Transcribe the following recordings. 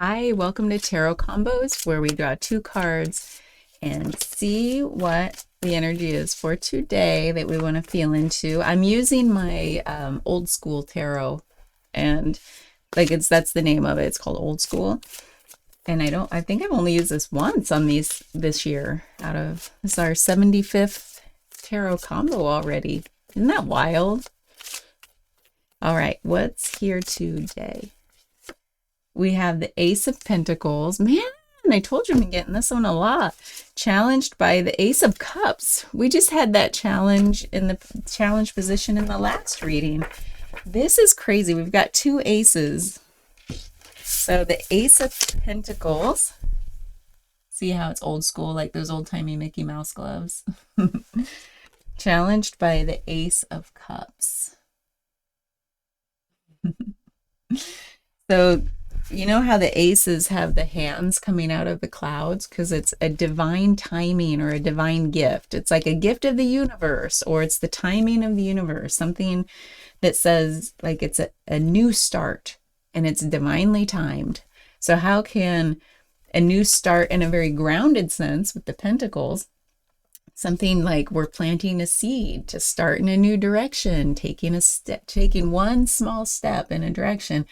Hi, welcome to Tarot Combos, where we draw two cards and see what the energy is for today that we want to feel into. I'm using my old school tarot, and that's the name of it. It's called Old School. And I think I've only used this once on these this year. This is our 75th tarot combo already. Isn't that wild? All right, what's here today? We have the Ace of Pentacles. Man, I told you I'm getting this one a lot. Challenged by the Ace of Cups. We just had that challenge in the challenge position in the last reading. This is crazy. We've got two aces. So the Ace of Pentacles. See how it's old school, like those old-timey Mickey Mouse gloves. Challenged by the Ace of Cups. So you know how the aces have the hands coming out of the clouds because it's a divine timing or a divine gift. It's like a gift of the universe, or it's the timing of the universe, something that says like it's a new start and it's divinely timed. So how can a new start in a very grounded sense with the pentacles, something like we're planting a seed to start in a new direction, taking one small step in a direction.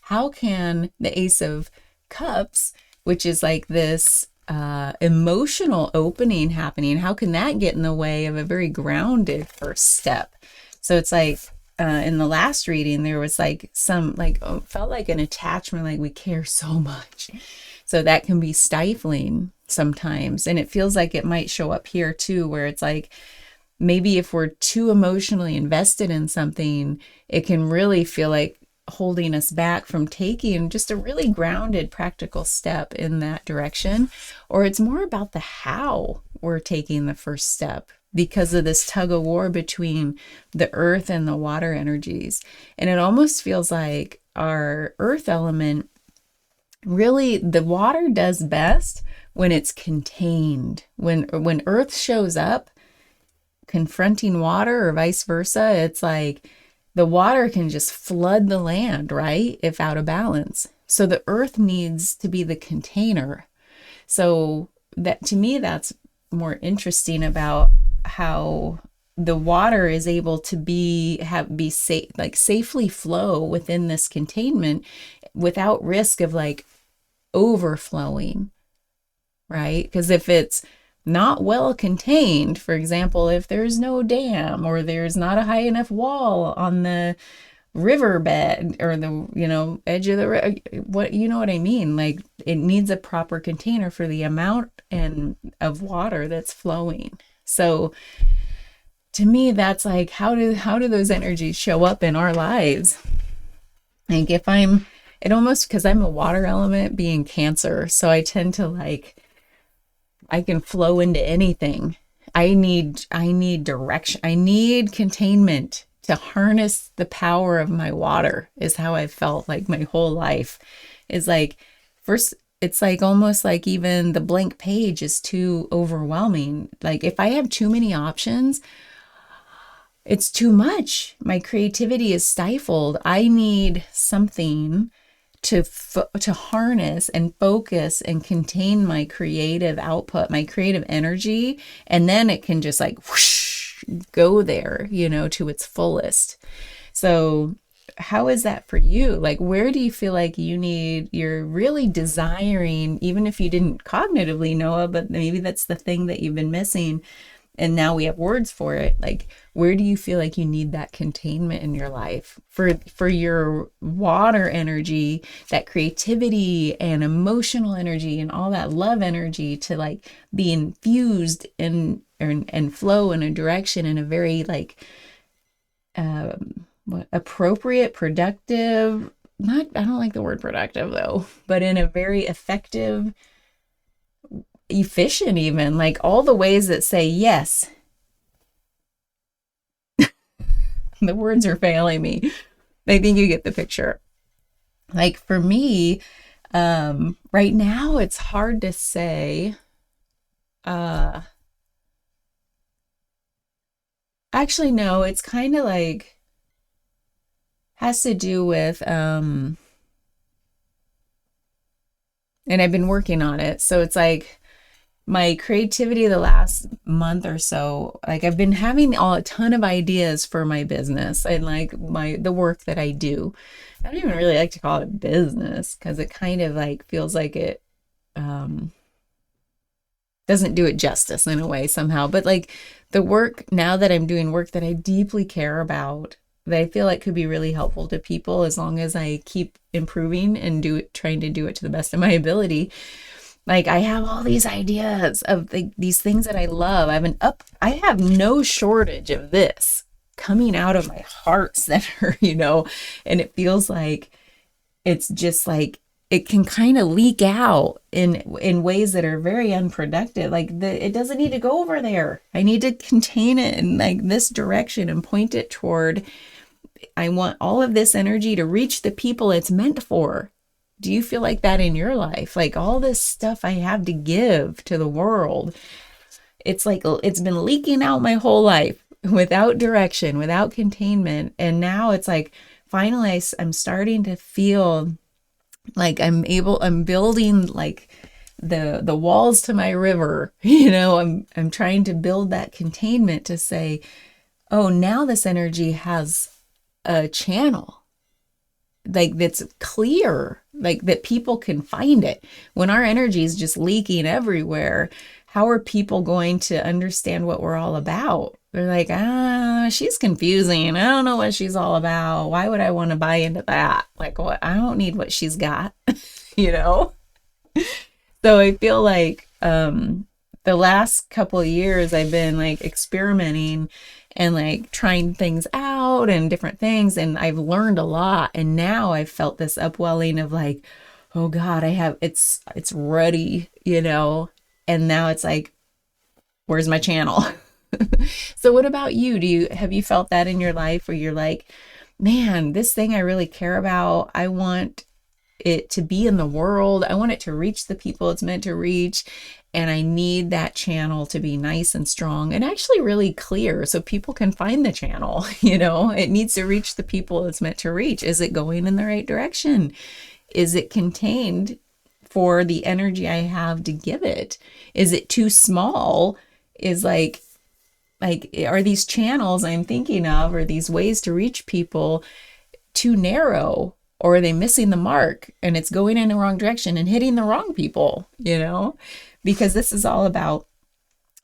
How can the Ace of Cups, which is like this emotional opening happening, how can that get in the way of a very grounded first step? So it's like in the last reading, there was like felt like an attachment, like we care so much. So that can be stifling sometimes. And it feels like it might show up here too, where it's like, maybe if we're too emotionally invested in something, it can really feel like holding us back from taking just a really grounded, practical step in that direction. Or it's more about the how we're taking the first step because of this tug of war between the earth and the water energies. And it almost feels like our earth element, really, the water does best when it's contained. When earth shows up confronting water or vice versa, it's like the water can just flood the land, right? If out of balance. So the earth needs to be the container. So that, to me, that's more interesting about how the water is able to be safe, like safely flow within this containment without risk of like overflowing, right? Because if it's not well contained, for example, if there's no dam or there's not a high enough wall on the riverbed or the edge of the what you know what I mean, like it needs a proper container for the amount and of water that's flowing. So to me, that's like how do those energies show up in our lives? Like if I'm it almost, because I'm a water element being Cancer, so I tend to like I can flow into anything. I need direction. I need containment to harness the power of my water is how I felt like my whole life. Is like first it's like almost like even the blank page is too overwhelming. Like if I have too many options, it's too much. My creativity is stifled. I need something to harness and focus and contain my creative output, my creative energy, and then it can just like whoosh, go there, to its fullest. So how is that for you? Like, where do you feel like you're really desiring, even if you didn't cognitively know it, but maybe that's the thing that you've been missing, and now we have words for it. Like, where do you feel like you need that containment in your life for your water energy, that creativity and emotional energy and all that love energy to like be infused in and flow in a direction in a very like appropriate, productive, not I don't like the word productive though, but in a very effective, efficient, even like all the ways that say yes. The words are failing me. I think you get the picture. Like for me, right now it's hard to say. Uh, Actually, no, it's kind of like has to do with and I've been working on it. So it's like my creativity the last month or so, like I've been having a ton of ideas for my business and like the work that I do. I don't even really like to call it a business because it kind of like feels like it um doesn't do it justice in a way somehow. But like the work now that I'm doing work that I deeply care about, that I feel like could be really helpful to people as long as I keep improving and trying to do it to the best of my ability. Like I have all these ideas of these things that I love. I have no shortage of this coming out of my heart center, and it feels like it's just like it can kind of leak out in ways that are very unproductive. Like it doesn't need to go over there. I need to contain it in like this direction and point it toward. I want all of this energy to reach the people it's meant for. Do you feel like that in your life? Like all this stuff I have to give to the world, it's like it's been leaking out my whole life without direction, without containment. And now it's like finally I'm starting to feel like I'm building like the walls to my river. I'm trying to build that containment to say, oh, now this energy has a channel, like that's clear, like that people can find it. When our energy is just leaking everywhere, how are people going to understand what we're all about? They're like, she's confusing. I don't know what she's all about. Why would I want to buy into that? Like, what? I don't need what she's got, you know? So I feel like the last couple of years I've been like experimenting and like trying things out and different things, and I've learned a lot. And now I've felt this upwelling of like, oh God, it's ready, and now it's like, where's my channel? So what about you? Have you felt that in your life where you're like, man, this thing I really care about, I want it to be in the world. I want it to reach the people it's meant to reach. And I need that channel to be nice and strong and actually really clear so people can find the channel. It needs to reach the people it's meant to reach. Is it going in the right direction? Is it contained for the energy I have to give it? Is it too small? Is like, are these channels I'm thinking of, or these ways to reach people too narrow? Or are they missing the mark and it's going in the wrong direction and hitting the wrong people, Because this is all about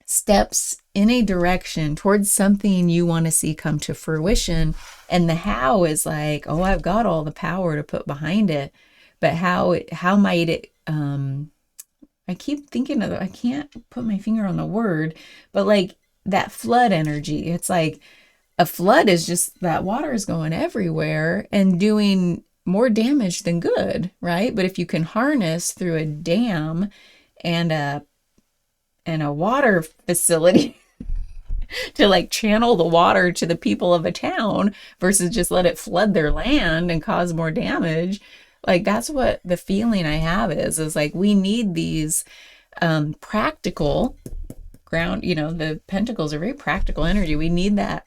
steps in a direction towards something you want to see come to fruition. And the how is like, oh, I've got all the power to put behind it. But how might it, I keep thinking I can't put my finger on the word, but like that flood energy, it's like a flood is just that water is going everywhere and doing more damage than good, right? But if you can harness through a dam and a water facility to like channel the water to the people of a town versus just let it flood their land and cause more damage, like that's what the feeling I have is like we need these practical ground, the pentacles are very practical energy. We need that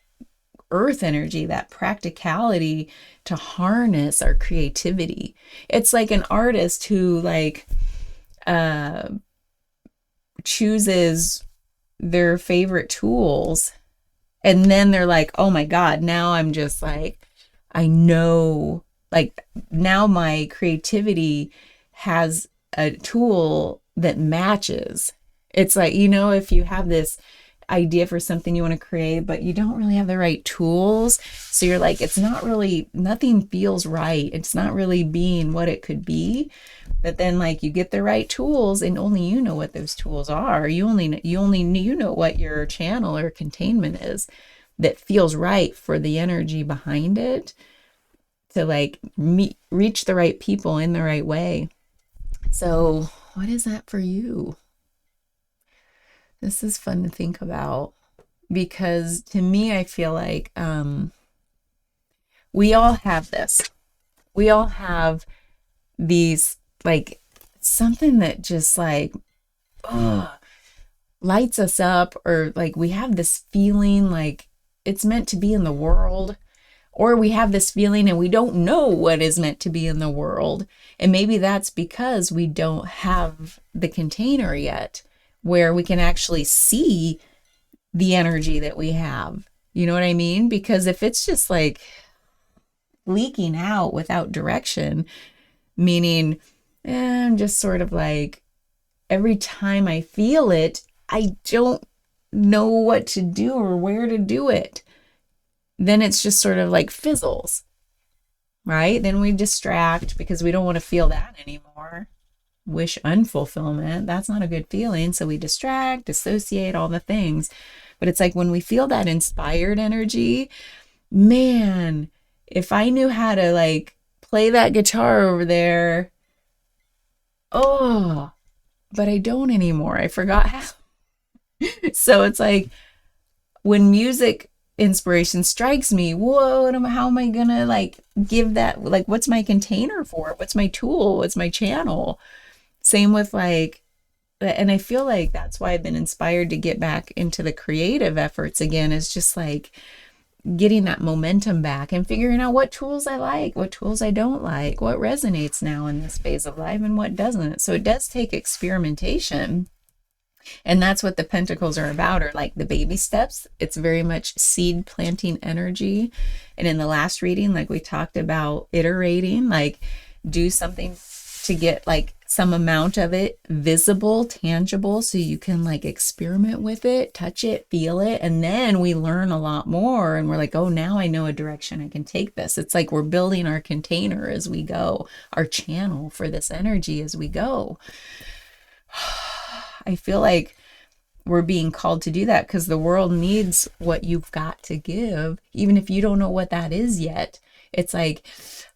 earth energy, that practicality to harness our creativity. It's like an artist who like chooses their favorite tools and then they're like, oh my God, now I'm just like, I know, like now my creativity has a tool that matches. It's like, if you have this idea for something you want to create, but you don't really have the right tools. So you're like, nothing feels right. It's not really being what it could be. But then like you get the right tools and only you know what those tools are. You know what your channel or containment is that feels right for the energy behind it to like reach the right people in the right way. So what is that for you? This is fun to think about because to me, I feel like we all have this. We all have these, like something that just like lights us up, or like we have this feeling like it's meant to be in the world, Or we have this feeling and we don't know what is meant to be in the world. And maybe that's because we don't have the container yet where we can actually see the energy that we have. You know what I mean? Because if it's just like leaking out without direction, meaning I'm just sort of like, every time I feel it, I don't know what to do or where to do it. Then it's just sort of like fizzles, right? Then we distract because we don't want to feel that anymore. Wish unfulfillment. That's not a good feeling. So we distract, dissociate, all the things. But it's like when we feel that inspired energy, man, if I knew how to like play that guitar over there, oh, but I don't anymore. I forgot how. So it's like when music inspiration strikes me, whoa, how am I gonna like give that, like, what's my container for it? What's my tool? What's my channel? Same with like, and I feel like that's why I've been inspired to get back into the creative efforts again, is just like getting that momentum back and figuring out what tools I like, what tools I don't like, what resonates now in this phase of life and what doesn't. So it does take experimentation. And that's what the Pentacles are about, or like the baby steps. It's very much seed planting energy. And in the last reading, like we talked about iterating, like do something to get like some amount of it visible, tangible, so you can like experiment with it, touch it, feel it. And then we learn a lot more and we're like, oh, now I know a direction I can take this. It's like we're building our container as we go, our channel for this energy as we go. I feel like we're being called to do that because the world needs what you've got to give, even if you don't know what that is yet. It's like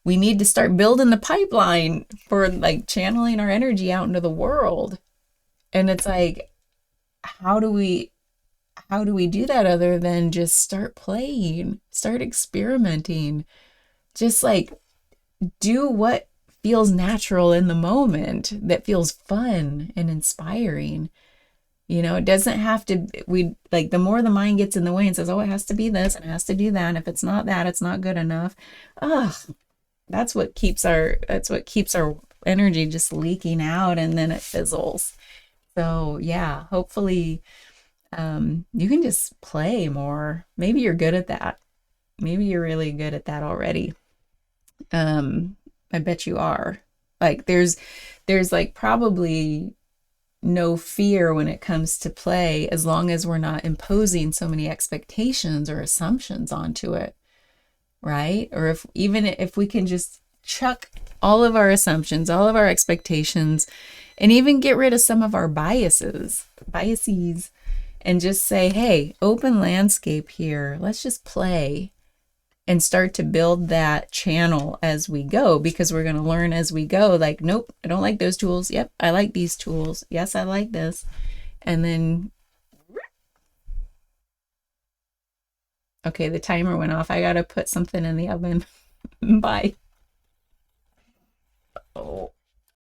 we need to start building the pipeline for like channeling our energy out into the world. And it's like, how do we do that other than just start playing, start experimenting, just like do what feels natural in the moment, that feels fun and inspiring. You know, it doesn't have to, we like, the more the mind gets in the way and says, oh, it has to be this and it has to do that. And if it's not that, it's not good enough. Ugh, that's what keeps our energy just leaking out, and then it fizzles. So yeah, hopefully you can just play more. Maybe you're good at that. Maybe you're really good at that already. I bet you are. Like there's like probably no fear when it comes to play, as long as we're not imposing so many expectations or assumptions onto it, right? Or if we can just chuck all of our assumptions, all of our expectations, and even get rid of some of our biases, and just say, hey, open landscape here. Let's just play and start to build that channel as we go, because we're going to learn as we go. Like, nope, I don't like those tools. Yep, I like these tools. Yes, I like this. And then, okay, the timer went off. I got to put something in the oven. Bye. Oh.